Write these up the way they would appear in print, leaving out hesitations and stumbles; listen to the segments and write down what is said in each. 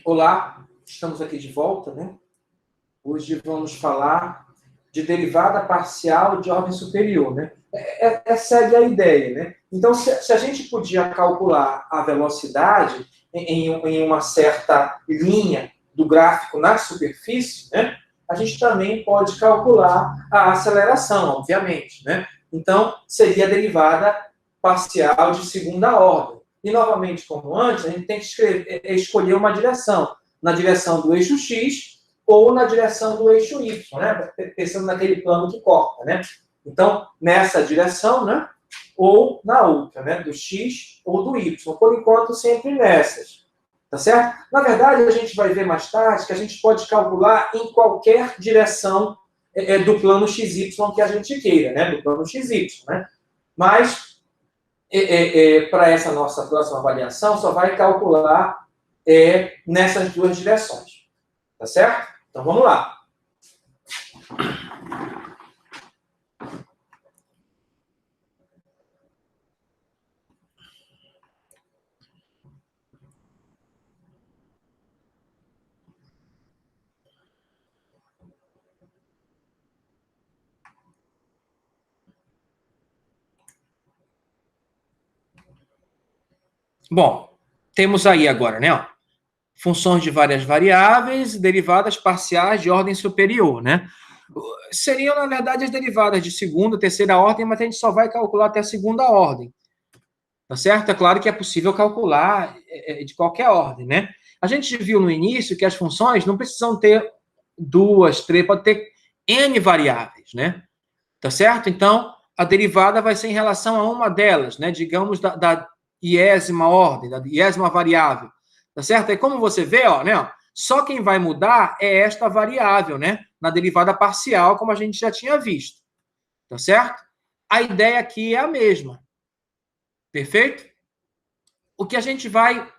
Olá, estamos aqui de volta, né? Hoje vamos falar de derivada parcial de ordem superior, né? Segue a ideia, né? Então, se a gente podia calcular a velocidade em uma certa linha do gráfico na superfície, né? A gente também pode calcular a aceleração, obviamente, né? Então, seria a derivada parcial de segunda ordem. E, novamente, como antes, a gente tem que escolher uma direção. Na direção do eixo X ou na direção do eixo Y, né? Pensando naquele plano que corta, né? Então, nessa direção, né? Ou na outra, né? Do X ou do Y. Por enquanto, sempre nessas. Tá certo? Na verdade, a gente vai ver mais tarde que a gente pode calcular em qualquer direção do plano XY que a gente queira, né? Do plano XY, né? Mas, para essa nossa próxima avaliação, só vai calcular nessas duas direções. Tá certo? Então, vamos lá. Bom, temos aí agora, né? Ó, funções de várias variáveis, derivadas parciais de ordem superior, né? Seriam, na verdade, as derivadas de segunda, terceira ordem, mas a gente só vai calcular até a segunda ordem. Tá certo? É claro que é possível calcular de qualquer ordem, né? A gente viu no início que as funções não precisam ter duas, três, pode ter N variáveis, né? Tá certo? Então, a derivada vai ser em relação a uma delas, né? Digamos, da iésima ordem, da iésima variável. Tá certo? E como você vê, ó, né? Só quem vai mudar é esta variável, né? Na derivada parcial, como a gente já tinha visto. Tá certo? A ideia aqui é a mesma. Perfeito? O que a gente vai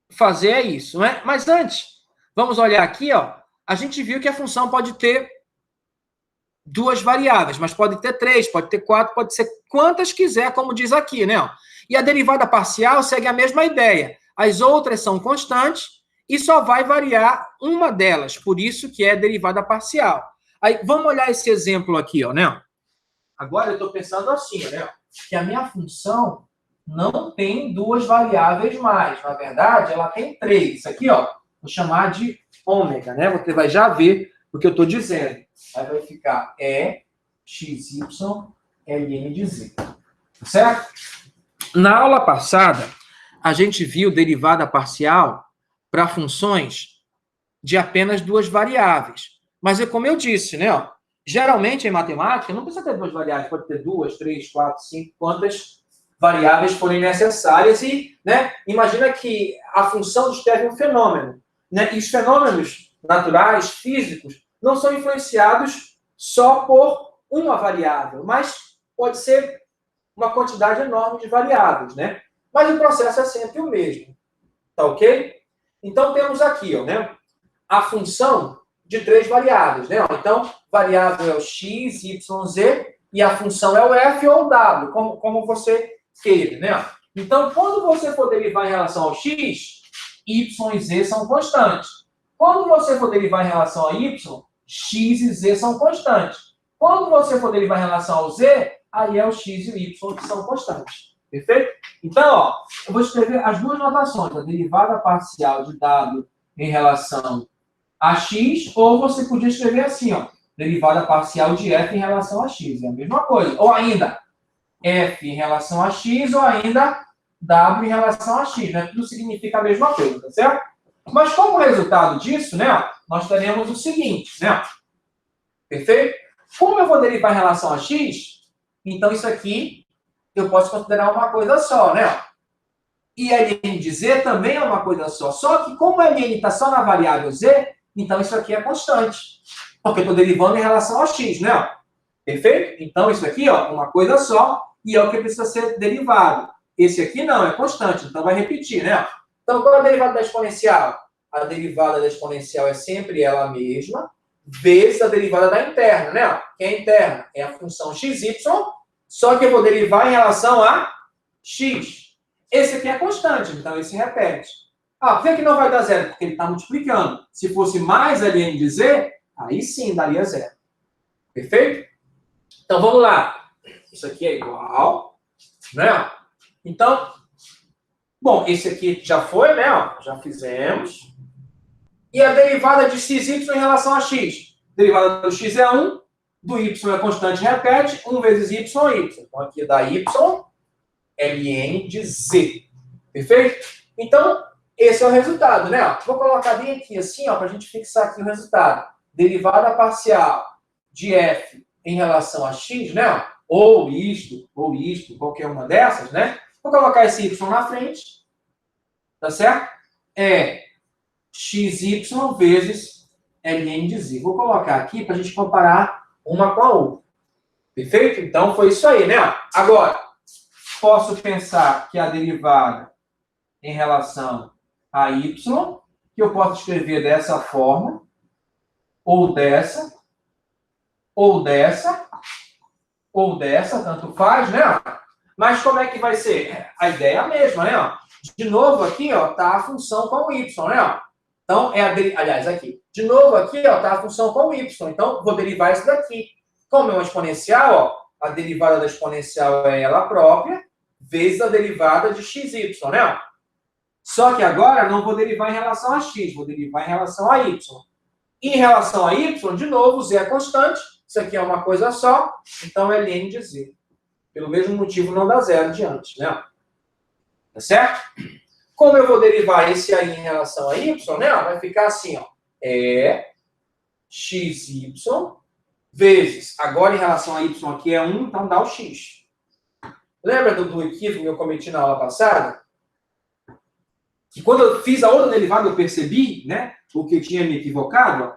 fazer é isso, né? Mas antes, vamos olhar aqui, ó. A gente viu que a função pode ter duas variáveis, mas pode ter três, pode ter quatro, pode ser quantas quiser, como diz aqui, né? E a derivada parcial segue a mesma ideia. As outras são constantes e só vai variar uma delas, por isso que é derivada parcial. Aí, vamos olhar esse exemplo aqui, ó, né? Agora eu estou pensando assim, né? Que a minha função não tem duas variáveis mais. Na verdade, ela tem três. Isso aqui, ó, vou chamar de ômega, né? Você vai já ver o que eu estou dizendo. Aí vai ficar E, X, Y, Ln de Z. Certo? Na aula passada, a gente viu derivada parcial para funções de apenas duas variáveis. Mas é como eu disse, né? Ó, geralmente, em matemática, não precisa ter duas variáveis. Pode ter duas, três, quatro, cinco, quantas variáveis forem necessárias. E, né, imagina que a função descreve um fenômeno. Né? E os fenômenos naturais, físicos, não são influenciados só por uma variável, mas pode ser uma quantidade enorme de variáveis, né? Mas o processo é sempre o mesmo. Tá ok? Então, temos aqui, ó, né, a função de três variáveis, né? Então, variável é o x, y, z, e a função é o f ou o w, como você queira, né? Então, quando você for derivar em relação ao x, y e z são constantes. Quando você for derivar em relação a y, x e z são constantes. Quando você for derivar em relação ao z, aí é o x e o y que são constantes. Perfeito? Então, ó, eu vou escrever as duas notações, a derivada parcial de w em relação a x, ou você podia escrever assim, ó, derivada parcial de f em relação a x. É a mesma coisa. Ou ainda, f em relação a x, ou ainda w em relação a x. Né? Tudo significa a mesma coisa, tá certo? Mas como resultado disso, né, nós teremos o seguinte, né? Perfeito? Como eu vou derivar em relação a x, então isso aqui eu posso considerar uma coisa só, né? E ln de z também é uma coisa só. Só que como ln está só na variável z, então isso aqui é constante. Porque eu estou derivando em relação a x, né? Perfeito? Então isso aqui, ó, uma coisa só, e é o que precisa ser derivado. Esse aqui não, é constante, então vai repetir, né? Então, qual é a derivada da exponencial? A derivada da exponencial é sempre ela mesma, vezes a derivada da interna, né? Que é a interna? É a função xy, só que eu vou derivar em relação a x. Esse aqui é constante, então esse repete. Ah, por que não vai dar zero? Porque ele está multiplicando. Se fosse mais ln de z, aí sim daria zero. Perfeito? Então, vamos lá. Isso aqui é igual, né? Então, bom, esse aqui já foi, né? Já fizemos. E a derivada de xy em relação a x? Derivada do x é 1, do y é constante, repete, 1 vezes y é y. Então, aqui dá y, ln de z. Perfeito? Então, esse é o resultado, né? Vou colocar bem aqui, assim, para a gente fixar aqui o resultado. Derivada parcial de f em relação a x, né? Ou isto, qualquer uma dessas, né? Vou colocar esse y na frente, tá certo? É xy vezes ln de z. Vou colocar aqui para a gente comparar uma com a outra. Perfeito? Então, foi isso aí, né? Agora, posso pensar que a derivada em relação a y, que eu posso escrever dessa forma, ou dessa, ou dessa, ou dessa, tanto faz, né? Mas como é que vai ser? A ideia é a mesma, né? De novo aqui, ó, tá a função com o y, né? Então, aliás, aqui. De novo aqui, ó, tá a função com o y. Então, vou derivar isso daqui. Como é uma exponencial, ó, a derivada da exponencial é ela própria, vezes a derivada de xy, né? Só que agora não vou derivar em relação a x, vou derivar em relação a y. Em relação a y, de novo, z é constante, isso aqui é uma coisa só, então é ln de z. Pelo mesmo motivo não dá zero de antes, né? Tá certo? Como eu vou derivar esse aí em relação a y, né? Vai ficar assim, ó. É xy vezes, agora em relação a y aqui é 1, então dá o x. Lembra do equívoco que eu cometi na aula passada? Que quando eu fiz a outra derivada eu percebi, né? O que eu tinha me equivocado.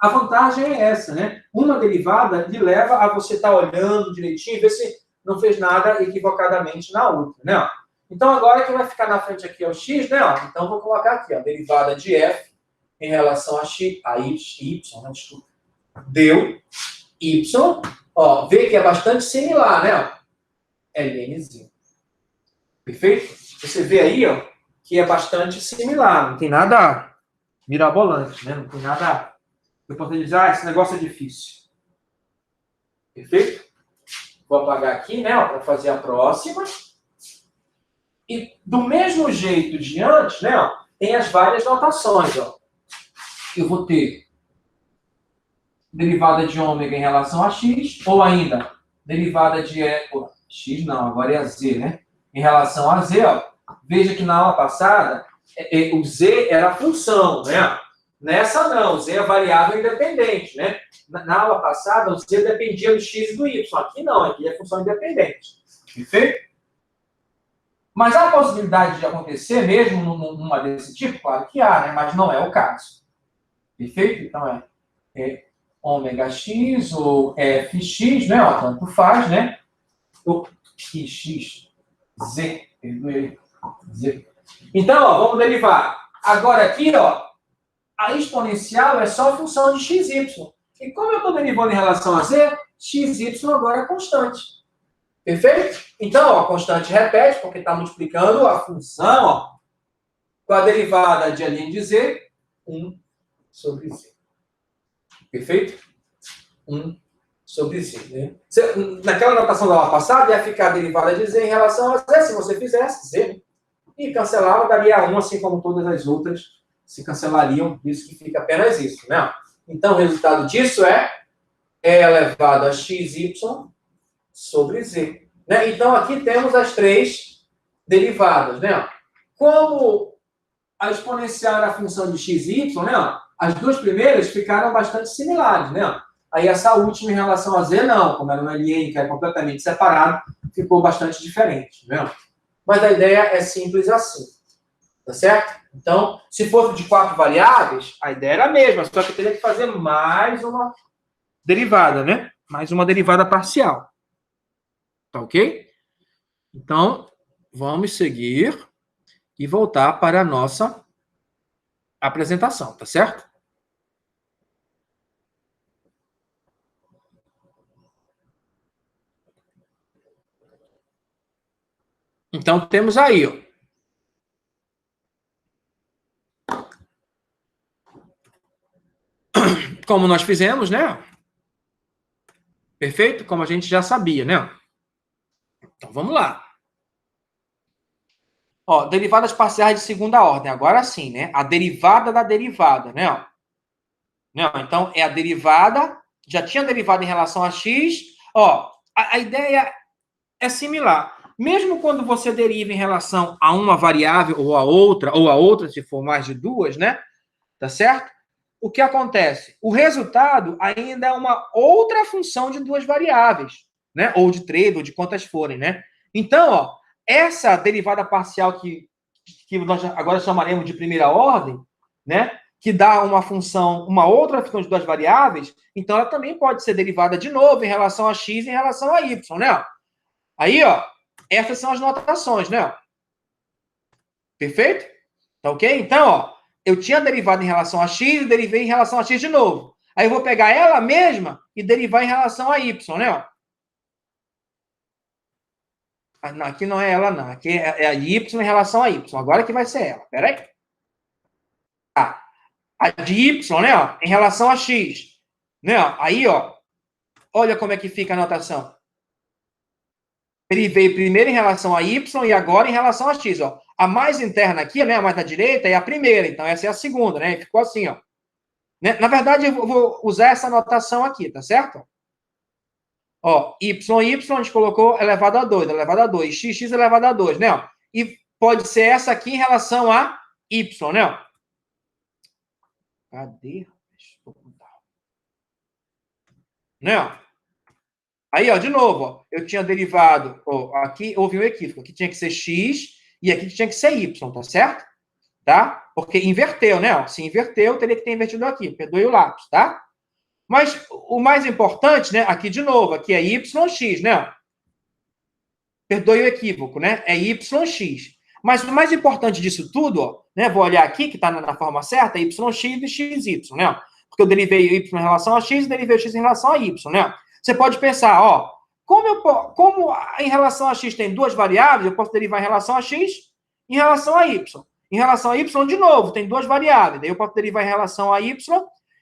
A vantagem é essa, né? Uma derivada lhe leva a você estar olhando direitinho e ver se não fez nada equivocadamente na outra, né? Então, agora que vai ficar na frente aqui é o x, né? Então, vou colocar aqui, a derivada de f em relação a x, a y, né? Desculpa. Deu y, ó, vê que é bastante similar, né? lnz. Perfeito? Você vê aí, ó, que é bastante similar, não tem nada mirabolante, né? Não tem nada. Eu posso dizer, esse negócio é difícil. Perfeito? Vou apagar aqui, né, para fazer a próxima. E do mesmo jeito de antes, né, ó, tem as várias notações, ó. Eu vou ter derivada de ômega em relação a x, ou ainda derivada de x não, agora é a z, né? Em relação a z, ó. Veja que na aula passada o z era a função, né? Nessa não, o z é variável independente, né? Na aula passada, o z dependia do x e do y. Aqui não, aqui é função independente. Perfeito? Mas há a possibilidade de acontecer mesmo numa desse tipo? Claro que há, né? Mas não é o caso. Perfeito? Então é ômega x ou fx, né? Ó, tanto faz, né? Ou x, z, perdoe, z. Então, ó, vamos derivar. Agora aqui, ó, a exponencial é só a função de xy. E como eu estou derivando em relação a z, xy agora é constante. Perfeito? Então, ó, a constante repete, porque está multiplicando a função, ó, com a derivada de ln de z, 1 sobre z. Perfeito? 1 sobre z. Né? Naquela notação da aula passada, ia ficar a derivada de z em relação a z, se você fizesse z. E cancelava, daria 1, assim como todas as outras se cancelariam, isso que fica apenas isso, né? Então, o resultado disso é E elevado a xy sobre z. Né? Então, aqui temos as três derivadas, né? Como a exponencial era a função de xy, né? As duas primeiras ficaram bastante similares, né? Aí essa última em relação a z, não. Como era uma ln que é completamente separado, ficou bastante diferente, né? Mas a ideia é simples assim. Tá certo? Então, se fosse de 4 variáveis, a ideia era a mesma, só que teria que fazer mais uma derivada, né? Mais uma derivada parcial. Tá ok? Então, vamos seguir e voltar para a nossa apresentação, tá certo? Então, temos aí, ó, como nós fizemos, né? Perfeito? Como a gente já sabia, né? Então, vamos lá. Ó, derivadas parciais de segunda ordem. Agora sim, né? A derivada da derivada, né? Não, então, é a derivada, já tinha derivada em relação a x. Ó, a ideia é similar. Mesmo quando você deriva em relação a uma variável ou a outra, se for mais de duas, né? Tá certo? O que acontece? O resultado ainda é uma outra função de duas variáveis, né? Ou de três, ou de quantas forem, né? Então, ó, essa derivada parcial que nós agora chamaremos de primeira ordem, né? Que dá uma função, uma outra função de duas variáveis, então ela também pode ser derivada de novo em relação a x e em relação a y, né? Aí, ó, essas são as notações, né? Perfeito? Tá ok? Então, ó, eu tinha derivado em relação a x e derivei em relação a x de novo. Aí eu vou pegar ela mesma e derivar em relação a y, né? Ah, não, aqui não é ela, não. Aqui é a y em relação a y. Agora que vai ser ela. Peraí. Tá. A de y, né? Ó, em relação a x. Né? Ó, aí, ó. Olha como é que fica a notação. Derivei primeiro em relação a y e agora em relação a x, ó. A mais interna aqui, né? A mais da direita é a primeira. Então, essa é a segunda, né? E ficou assim, ó. Né? Na verdade, eu vou usar essa notação aqui, tá certo? Ó, y, a gente colocou elevado a 2, x elevado a 2, né? Ó? E pode ser essa aqui em relação a y, né? Ó? Cadê? Né? Ó? Aí, ó, de novo, ó, eu tinha derivado, ó, aqui houve um equívoco, aqui tinha que ser x e aqui tinha que ser y, tá certo? Tá? Porque inverteu, né? Ó, se inverteu, teria que ter invertido aqui, perdoe o lápis, tá? Mas o mais importante, né? Aqui de novo, aqui é yx, né? Perdoe o equívoco, né? É yx. Mas o mais importante disso tudo, ó, né? Vou olhar aqui, que está na forma certa, é yx e xy, né? Porque eu derivei y em relação a x e derivei x em relação a y, né? Você pode pensar, ó, como em relação a x tem duas variáveis, eu posso derivar em relação a x e em relação a y. Em relação a y, de novo, tem duas variáveis. Daí eu posso derivar em relação a y,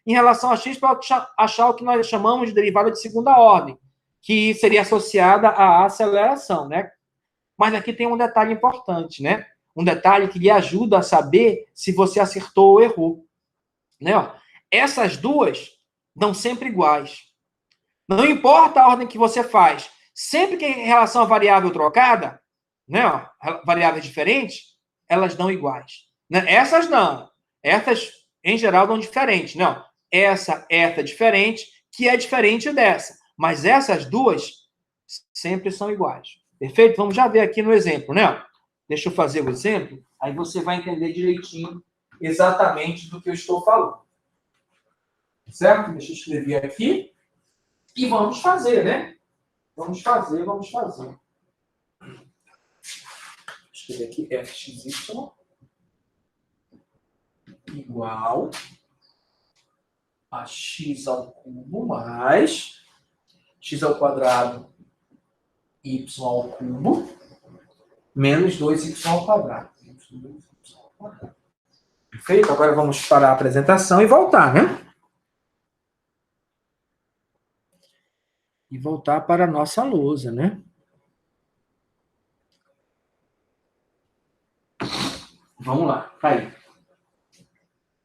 em relação a x, para achar o que nós chamamos de derivada de segunda ordem, que seria associada à aceleração, né? Mas aqui tem um detalhe importante, né? Um detalhe que lhe ajuda a saber se você acertou ou errou. Né? Essas duas dão sempre iguais. Não importa a ordem que você faz, sempre que em relação à variável trocada, né, variáveis diferentes, elas dão iguais. Né? Essas não. Essas, em geral, dão diferente. Não. Essa é diferente, que é diferente dessa. Mas essas duas sempre são iguais. Perfeito? Vamos já ver aqui no exemplo, né? Deixa eu fazer o exemplo, aí você vai entender direitinho exatamente do que eu estou falando. Certo? Deixa eu escrever aqui. E vamos fazer, né? Vamos fazer. Vou escrever aqui fxy igual a x ao cubo mais x ao quadrado y ao cubo menos 2y ao quadrado. Perfeito? Agora vamos parar a apresentação e voltar, né? E voltar para a nossa lousa, né? Vamos lá, tá aí.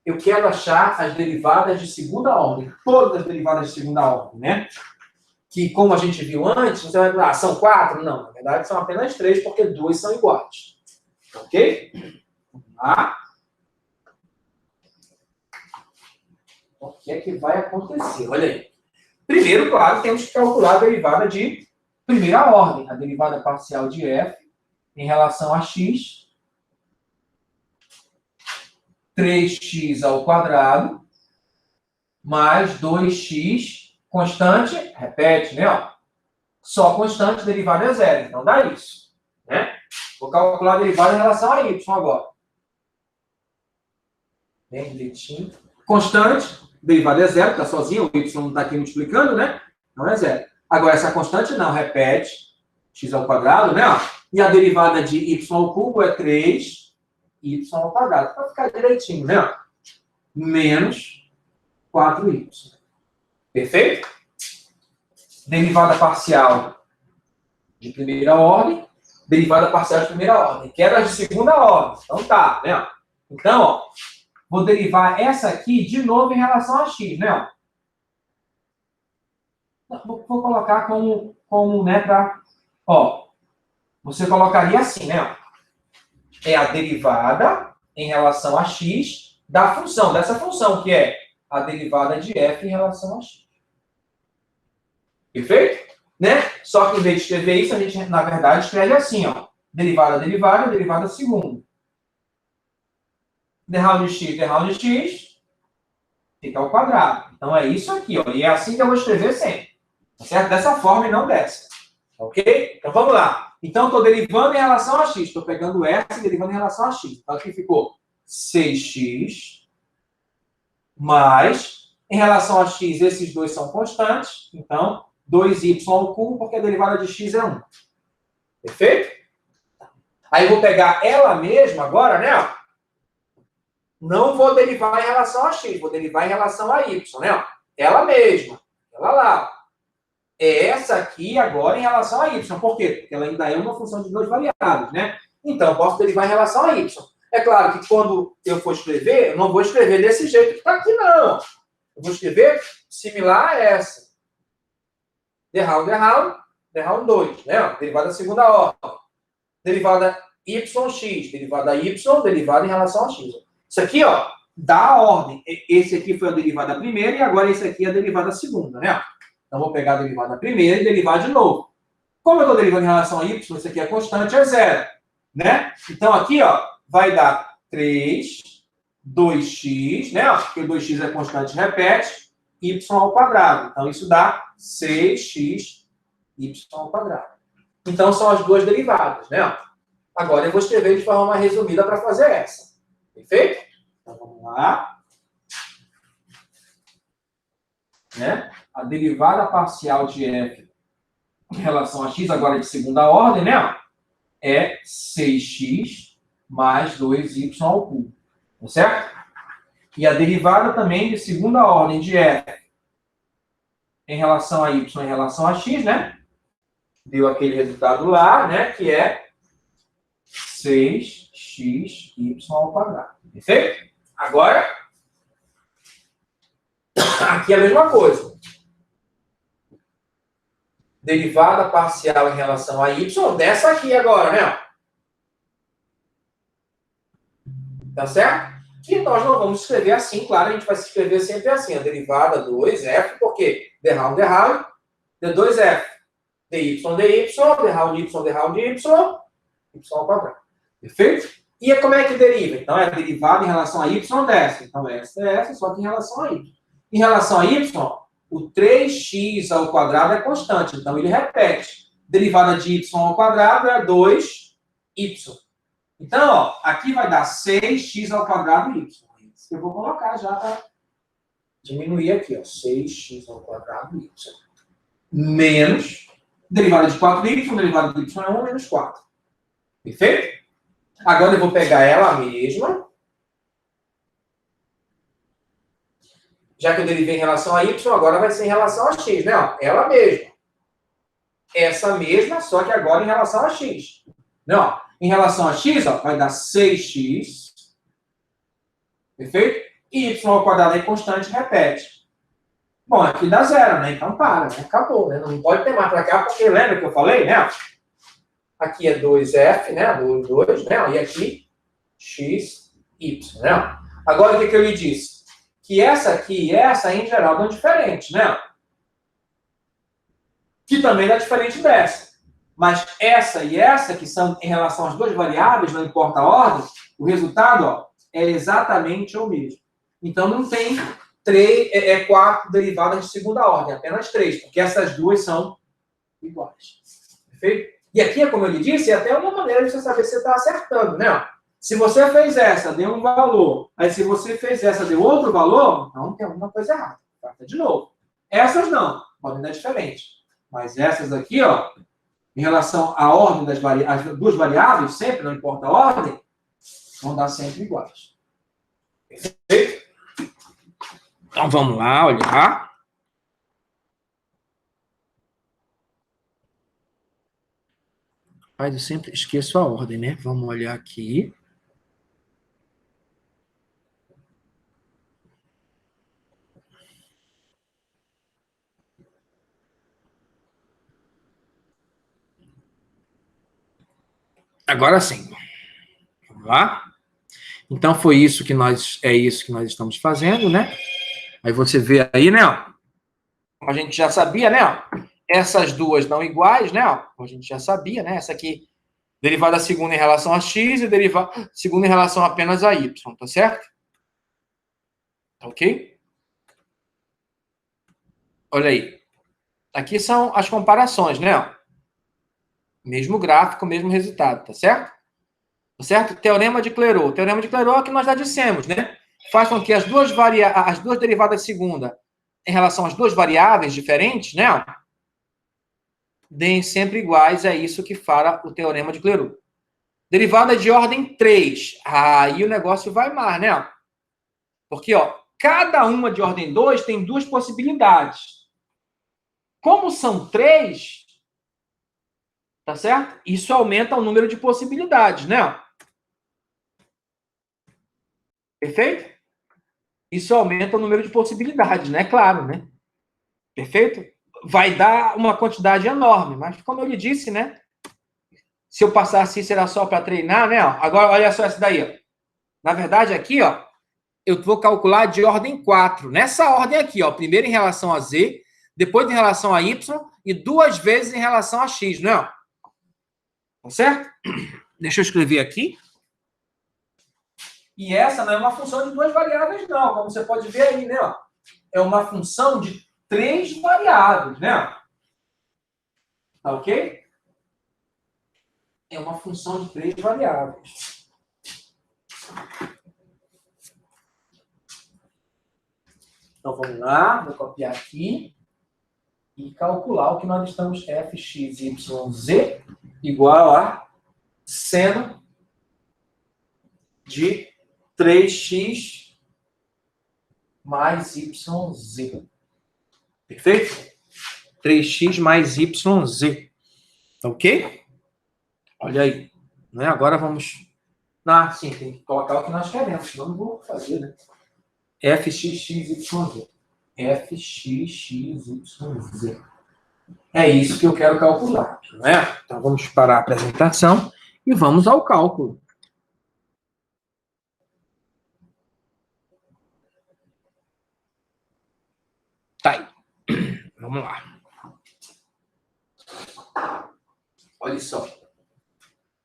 Eu quero achar as derivadas de segunda ordem, todas as derivadas de segunda ordem, né? Que, como a gente viu antes, você vai falar, são 4? Não, na verdade são apenas 3, porque 2 são iguais. Ok? Vamos lá. O que é que vai acontecer? Olha aí. Primeiro, claro, temos que calcular a derivada de primeira ordem, a derivada parcial de f em relação a x, 3x ao quadrado, mais 2x, constante, repete, né? Ó, só constante, derivada é zero, então dá isso. Né? Vou calcular a derivada em relação a y agora. Bem direitinho. Constante, derivada é zero, está sozinho, o y não está aqui multiplicando, né? Não é zero. Agora, essa constante não, repete, x ao quadrado, né? E a derivada de y ao cubo é 3y ao quadrado. Para ficar direitinho, né? Menos 4y. Perfeito? Derivada parcial de primeira ordem, derivada parcial de primeira ordem. Quero as de segunda ordem. Então tá, né? Então, ó, vou derivar essa aqui de novo em relação a x, né? Vou colocar como né, para... Ó, você colocaria assim, né? É a derivada em relação a x da função, dessa função, que é a derivada de f em relação a x. Perfeito? Né? Só que em vez de escrever isso, a gente, na verdade, escreve assim, ó. Derivada, derivada, derivada segunda. Derral de x, fica ao quadrado. Então, é isso aqui, ó. E é assim que eu vou escrever sempre. Tá certo? Dessa forma e não dessa. Ok? Então, vamos lá. Então, estou derivando em relação a x. Estou pegando essa e derivando em relação a x. Então, aqui ficou 6x mais, em relação a x, esses dois são constantes. Então, 2y ao cubo, porque a derivada de x é 1. Perfeito? Aí, eu vou pegar ela mesma agora, né? Não vou derivar em relação a x, vou derivar em relação a y, né? Ela mesma. Ela lá. É essa aqui agora em relação a y. Por quê? Porque ela ainda é uma função de duas variáveis, né? Então, eu posso derivar em relação a y. É claro que quando eu for escrever, eu não vou escrever desse jeito que está aqui, não. Eu vou escrever similar a essa. Derral 2, né? Derivada da segunda ordem. Derivada yx, derivada y, derivada em relação a x. Isso aqui, ó, dá a ordem. Esse aqui foi a derivada primeira e agora esse aqui é a derivada segunda, né? Então, vou pegar a derivada primeira e derivar de novo. Como eu estou derivando em relação a y, isso aqui é constante, é 0. Né? Então, aqui, ó, vai dar 3, 2x, né? Porque 2x é constante, repete, y ao quadrado. Então, isso dá 6x, y ao quadrado. Então, são as duas derivadas, né? Agora, eu vou escrever de forma mais resumida para fazer essa. Perfeito? Então, vamos lá. Né? A derivada parcial de f em relação a x, agora de segunda ordem, né? É 6x mais 2y ao cubo. Tá certo? E a derivada também de segunda ordem de f em relação a y em relação a x, né? Deu aquele resultado lá, né? Que é 6xy ao quadrado. Perfeito? Agora, aqui é a mesma coisa. Derivada parcial em relação a y, dessa aqui agora, né? Tá certo? E nós não vamos escrever assim, claro, a gente vai escrever sempre assim, a derivada 2f, porque derral, d2f, dy, derral de y, y ao quadrado. Perfeito? E como é que deriva? Então, é derivada em relação a y dessa. Então, essa é essa, só que em relação a y. Em relação a y, o 3x ao quadrado é constante, então ele repete. Derivada de y ao quadrado é 2y. Então, ó, aqui vai dar 6x ao quadrado y. Isso que eu vou colocar já para diminuir aqui, ó. 6x ao quadrado y. Menos derivada de 4y, derivada de y é 1 menos 4. Perfeito? Agora eu vou pegar ela mesma. Já que eu derivei em relação a y, agora vai ser em relação a x, né? Ó, ela mesma. Essa mesma, só que agora em relação a x. Não, em relação a x, ó, vai dar 6x. Perfeito? E y ao quadrado é constante, repete. Bom, aqui dá 0, né? Então para, né? Acabou, né? Não pode ter mais para cá, porque lembra que eu falei, né? Aqui é 2f, né? 2, né? E aqui, x, y, né? Agora, o que eu lhe disse? Que essa aqui e essa, em geral, dão diferente, né? Que também dá diferente dessa. Mas essa e essa, que são em relação às duas variáveis, não importa a ordem, o resultado, ó, é exatamente o mesmo. Então, não tem 4 derivadas de segunda ordem, apenas 3, porque essas duas são iguais. Perfeito? E aqui, como eu lhe disse, é até uma maneira de você saber se você está acertando, né? Se você fez essa, deu um valor. Aí, se você fez essa, deu outro valor, então tem alguma coisa errada. Trata de novo. Essas não, podem dar diferente. Mas essas aqui, ó, em relação à ordem das variáveis, as duas variáveis, sempre, não importa a ordem, vão dar sempre iguais. Perfeito? Então, vamos lá, olhar. Mas eu sempre esqueço a ordem, né? Vamos olhar aqui. Agora sim. Vamos lá. Então, é isso que nós estamos fazendo, né? Aí você vê aí, né? Ó, a gente já sabia, né? Ó, essas duas não iguais, né? Ó, a gente já sabia, né? Essa aqui, derivada segunda em relação a x e derivada segunda em relação apenas a y, tá certo? Ok? Olha aí. Aqui são as comparações, né? Ó, mesmo gráfico, mesmo resultado, tá certo? Tá certo? Teorema de Clairaut. O teorema de Clairaut é o que nós já dissemos, né? Faz com que as duas derivadas segunda em relação às duas variáveis diferentes, né? Deem sempre iguais, é isso que fala o teorema de Clairaut. Derivada de ordem 3. Aí o negócio vai mais, né? Porque, ó, cada uma de ordem 2 tem duas possibilidades. Como são 3, tá certo? Isso aumenta o número de possibilidades, né? Perfeito? Isso aumenta o número de possibilidades, né? Claro, né? Perfeito? Vai dar uma quantidade enorme, mas como eu lhe disse, né? Se eu passasse isso era só para treinar, né? Agora, olha só essa daí. Ó. Na verdade, aqui, ó, eu vou calcular de ordem 4. Nessa ordem aqui, ó. Primeiro em relação a z, depois em relação a y e duas vezes em relação a x, não é? Tá certo? Deixa eu escrever aqui. E essa não é uma função de duas variáveis, não. Como você pode ver aí, né? É uma função de 3 variáveis, né? Tá ok? É uma função de 3 variáveis. Então, vamos lá. Vou copiar aqui. E calcular o que nós estamos fxyz igual a seno de 3x mais yz. Perfeito? 3x mais yz. Tá ok? Olha aí. Né? Agora vamos... Ah, sim, tem que colocar o que nós queremos, senão não vou fazer, né? fxyz. fxyz. É isso que eu quero calcular, não é? Então vamos parar a apresentação e vamos ao cálculo. Tá aí. Vamos lá. Olha só.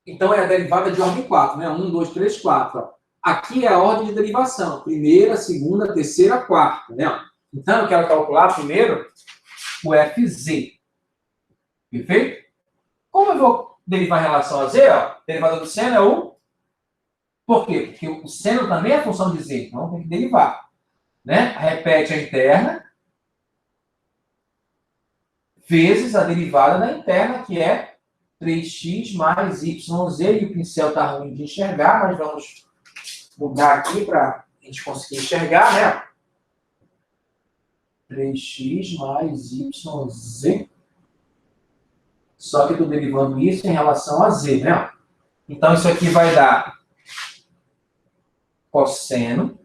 Então é a derivada de ordem 4, né? 1, 2, 3, 4. Ó. Aqui é a ordem de derivação. Primeira, segunda, terceira, quarta. Né? Então eu quero calcular primeiro o fz. Perfeito? Como eu vou derivar em relação a z, ó, derivada do seno é o... Por quê? Porque o seno também é função de z, então tem que derivar. Né? Repete a interna vezes a derivada da interna, que é 3x mais yz. E o pincel está ruim de enxergar, mas vamos mudar aqui para a gente conseguir enxergar, né? 3x mais yz. Só que eu estou derivando isso em relação a z, né? Então, isso aqui vai dar cosseno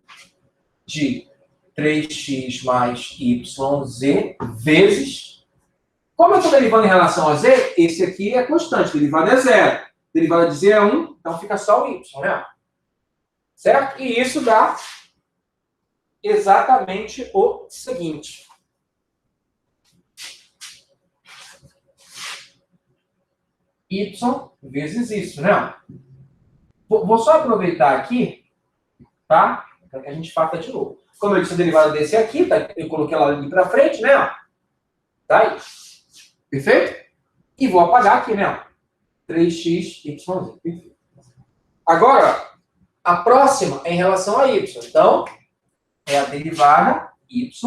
de 3x mais yz vezes... Como eu estou derivando em relação a z, esse aqui é constante, derivada é 0. Derivada de z é 1, então fica só o y, né? Certo? E isso dá exatamente o seguinte. Y vezes isso, né? Vou só aproveitar aqui, tá? Para que a gente faça de novo. Como eu disse, a derivada desse aqui, tá? Eu coloquei ela ali para frente, né? Tá aí. Perfeito? E vou apagar aqui, né? 3x, y, z. Perfeito. Agora, a próxima é em relação a y. Então, é a derivada yz.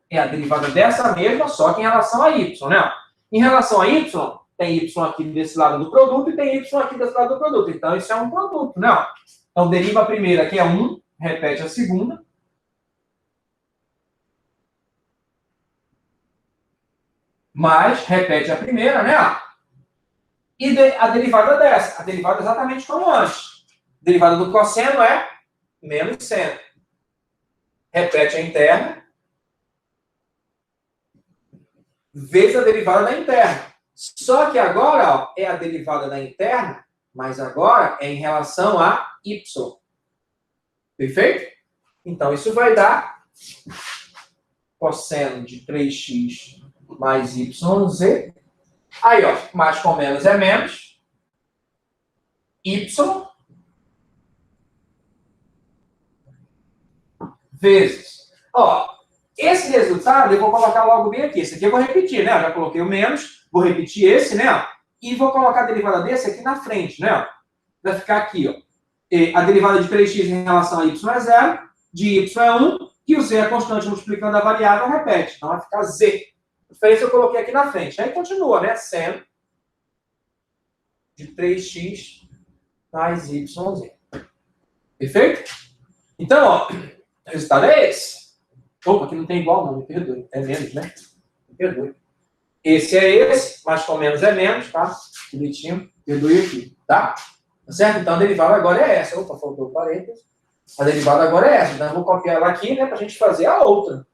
É a derivada dessa mesma, só que em relação a y, né? Em relação a y, tem y aqui desse lado do produto e tem y aqui desse lado do produto. Então, isso é um produto, né? Então, deriva a primeira, que é 1, repete a segunda. mais, repete a primeira, né? E a derivada dessa. A derivada é exatamente como antes. A derivada do cosseno é menos seno. Repete a interna. Vezes a derivada da interna. Só que agora, ó, é a derivada da interna, mas agora é em relação a y. Perfeito? Então, isso vai dar cosseno de 3x mais yz. Aí, ó, mais com menos é menos. Y vezes. Ó, esse resultado eu vou colocar logo bem aqui. Esse aqui eu vou repetir, né? Eu já coloquei o menos, vou repetir esse, né? E vou colocar a derivada desse aqui na frente, né? Vai ficar aqui, ó. A derivada de 3x em relação a y é 0, de y é 1, e o z é constante multiplicando a variável, repete. Então vai ficar z. A diferença eu coloquei aqui na frente. Aí continua, né? Seno de 3x mais yz. Perfeito? Então, ó, o resultado é esse. Opa, aqui não tem igual, não, me perdoe. É menos, né? Me perdoe. Esse é esse, mais com menos é menos, tá? Bonitinho, perdoe aqui, tá? Tá certo? Então, a derivada agora é essa. Opa, faltou o parênteses. A derivada agora é essa. Então, eu vou copiar ela aqui, né, pra gente fazer a outra.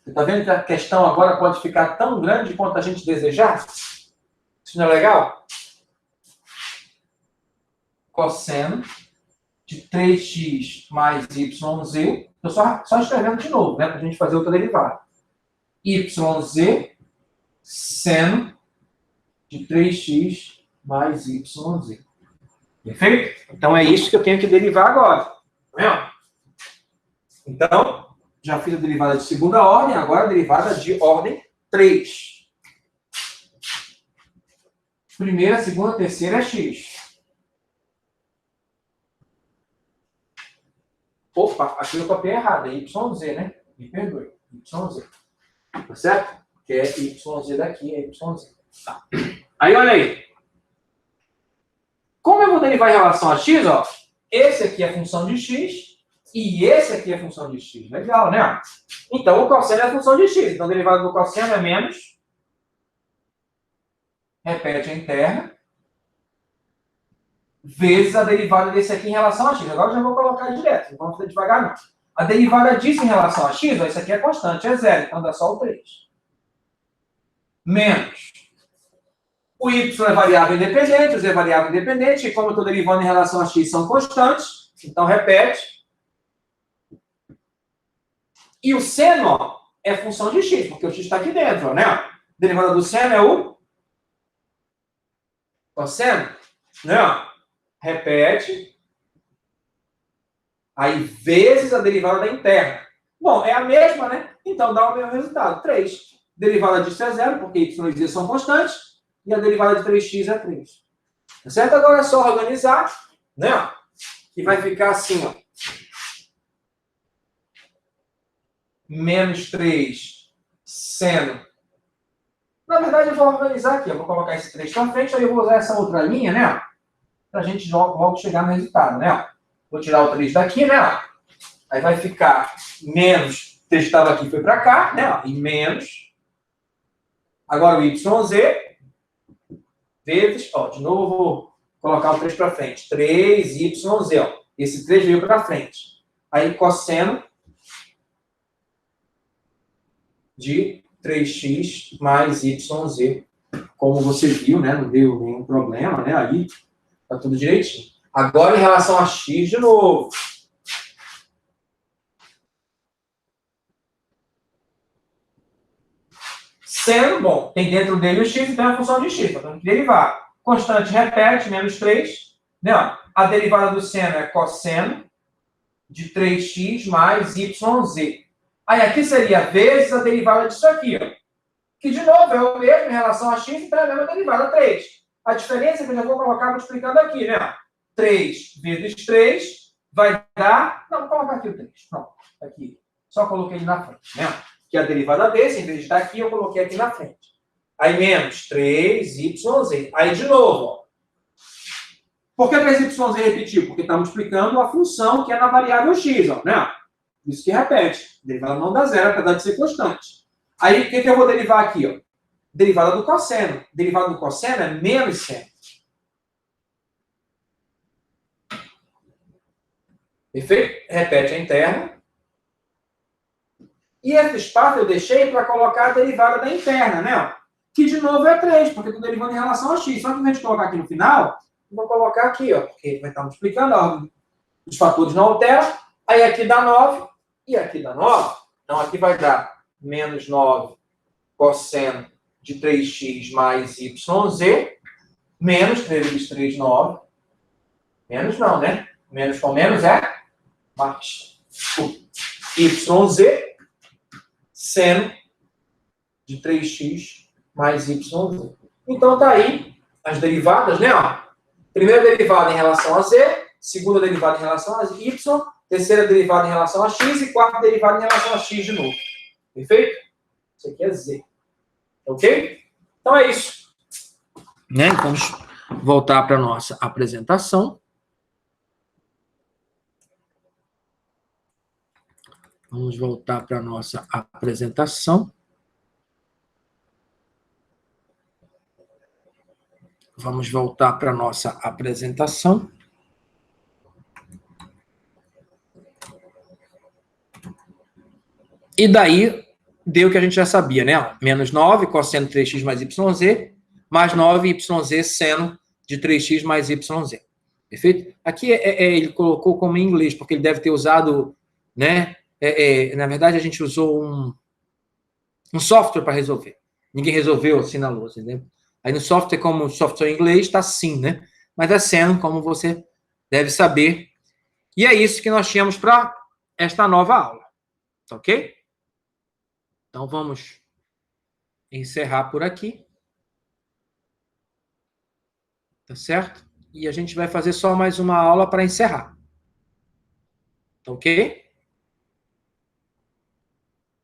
Você tá vendo que a questão agora pode ficar tão grande quanto a gente desejar? Isso não é legal? Cosseno de 3x mais yz. Estou só escrevendo de novo, né? Para a gente fazer outra derivada. Yz seno de 3x mais yz. Perfeito? Então é isso que eu tenho que derivar agora. Tá vendo? Então, já fiz a derivada de segunda ordem, agora a derivada de ordem 3. Primeira, segunda, terceira é x. Opa, aqui eu copiei errado, é YZ, né? Me perdoe, YZ. Tá certo? Que é YZ daqui, é YZ. Tá. Aí, olha aí. Como eu vou derivar em relação a x, ó, esse aqui é função de x e esse aqui é função de x. Legal, né? Então, o cosseno é função de x. Então, a derivada do cosseno é menos. Repete a interna. Vezes a derivada desse aqui em relação a x. Agora eu já vou colocar direto, não vamos fazer devagar não. A derivada disso em relação a x, ó, isso aqui é constante, é 0, então dá só o 3. Menos. O y é variável independente, o z é variável independente, e como eu estou derivando em relação a x são constantes, então repete. E o seno, ó, é função de x, porque o x está aqui dentro, ó, né? A derivada do seno é o cosseno, né? Repete. Aí, vezes a derivada da interna. Bom, é a mesma, né? Então, dá o mesmo resultado. 3. Derivada disso é 0, porque y e z são constantes. E a derivada de 3x é 3. Tá certo? Agora é só organizar, né? Que vai ficar assim, ó. Menos 3 seno. Na verdade, eu vou organizar aqui. Eu vou colocar esse 3 para frente, aí eu vou usar essa outra linha, né? Para a gente logo chegar no resultado, né? Vou tirar o 3 daqui, né? Aí vai ficar menos, o 3 estava aqui, foi para cá, né? E menos. Agora o YZ, vezes, ó, de novo vou colocar o 3 para frente. 3YZ, ó. Esse 3 veio para frente. Aí cosseno de 3x mais YZ. Como você viu, né? Não deu nenhum problema, né? Aí tá tudo direitinho. Agora, em relação a x, de novo. Seno, bom, tem dentro dele o x, então é a função de x. Então, tem que derivar. Constante repete, menos 3. Né? A derivada do seno é cosseno de 3x mais YZ. Aí, aqui seria vezes a derivada disso aqui, ó. Que, de novo, é o mesmo em relação a x, então é a mesma derivada, 3. A diferença é que eu já vou colocar multiplicando aqui, né? 3 vezes 3 vai dar... Não, vou colocar aqui o 3. Pronto, aqui. Só coloquei ele na frente, né? Que é a derivada desse, em vez de estar aqui, eu coloquei aqui na frente. Aí, menos 3YZ. Aí, de novo, ó. Por que 3YZ repetiu? Porque está multiplicando a função que é na variável x, ó, né? Isso que repete. Derivada não dá zero, apesar de ser constante. Aí, o que eu vou derivar aqui? Ó? Derivada do cosseno. Derivada do cosseno é menos seno. Perfeito? Repete a interna. E esse espaço eu deixei para colocar a derivada da interna, né? Ó? Que, de novo, é 3, porque eu estou derivando em relação a x. Só que, ao invés de colocar aqui no final, eu vou colocar aqui, ó, porque vai estar multiplicando, a ordem dos fatores não altera. Aí aqui dá 9 e aqui dá 9. Então, aqui vai dar menos 9 cosseno de 3x mais yz, menos 3 vezes 3, 9. Menos não, né? Menos com menos é mais. YZ, seno de 3x mais YZ. Então, tá aí as derivadas, né? Ó. Primeira derivada em relação a Z, segunda derivada em relação a Y, terceira derivada em relação a X e quarta derivada em relação a X de novo. Perfeito? Isso aqui é Z. Ok? Então é isso. Né? Vamos voltar para a nossa apresentação. Vamos voltar para a nossa apresentação. Vamos voltar para a nossa apresentação. E daí, deu o que a gente já sabia, né? Menos 9, cosseno de 3x mais YZ, mais 9, YZ, seno de 3x mais YZ. Perfeito? Aqui ele colocou como em inglês, porque ele deve ter usado, né? Na verdade, a gente usou um software para resolver. Ninguém resolveu assim na lousa, entendeu? Aí no software, como o software em inglês, está assim, né? Mas é seno, como você deve saber. E é isso que nós tínhamos para esta nova aula. Tá ok? Então, vamos encerrar por aqui. Tá certo? E a gente vai fazer só mais uma aula para encerrar. Tá ok?